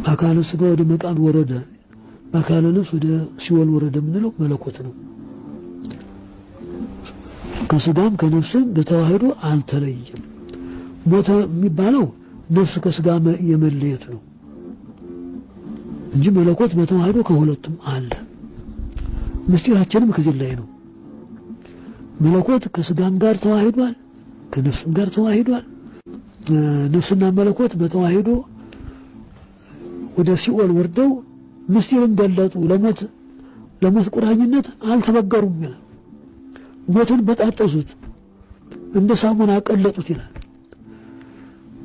በአካለ ሥጋ ወደ መቃብር ወረደ፣ በአካለ ነፍስ ወደ ሲኦል ወረደ የምንለው መለኮት ነው። ከሥጋም ከነፍስም በተዋህዶ አልተለየም። ሞተ የሚባለው ነፍስ ከሥጋ የመለየት ነው እንጂ መለኮት በተዋህዶ ከሁለቱም አለ። ምስጢራችንም ከዚህ ላይ ነው። መለኮት ከሥጋም ጋር ተዋህዷል፣ ከነፍስም ጋር ተዋህዷል። ነፍስና መለኮት በተዋህዶ ወደ ሲኦል ወርደው ምስጢርን ገለጡ። ለሞት ቁራኝነት አልተበገሩም ይላል። ሞትን በጣጠሱት፣ እንደ ሳሙና አቀለጡት ይላል።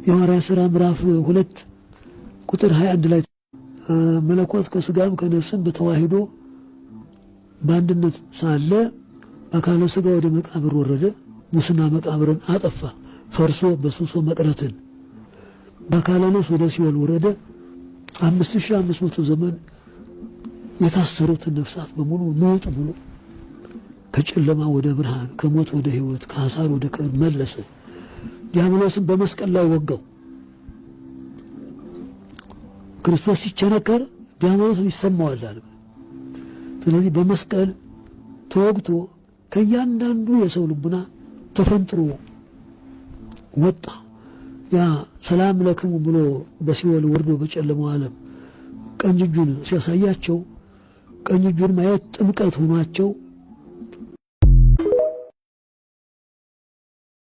የሐዋርያት ሥራ ምዕራፍ 2 ቁጥር 21 ላይ መለኮት ከሥጋም ከነፍስም በተዋህዶ በአንድነት ሳለ በአካለ ሥጋ ወደ መቃብር ወረደ፣ ሙስና መቃብርን አጠፋ፣ ፈርሶ በስብሶ መቅረትን። በአካለ ነፍስ ወደ ሲኦል ወረደ። 5500 ዘመን የታሰሩትን ነፍሳት በሙሉ ንውጥ ብሎ ከጨለማ ወደ ብርሃን፣ ከሞት ወደ ሕይወት፣ ከሐሳር ወደ ክብር መለሰ። ዲያብሎስን በመስቀል ላይ ወጋው። ክርስቶስ ሲቸነከር ዲያብሎስ ይሰማዋል አለ። ስለዚህ በመስቀል ተወግቶ ከእያንዳንዱ የሰው ልቡና ተፈንጥሮ ወጣ። ያ ሰላም ለክሙ ብሎ በሲኦል ወርዶ በጨለማው ዓለም ቀኝ እጁን ሲያሳያቸው ቀኝ እጁን ማየት ጥምቀት ሆኗቸው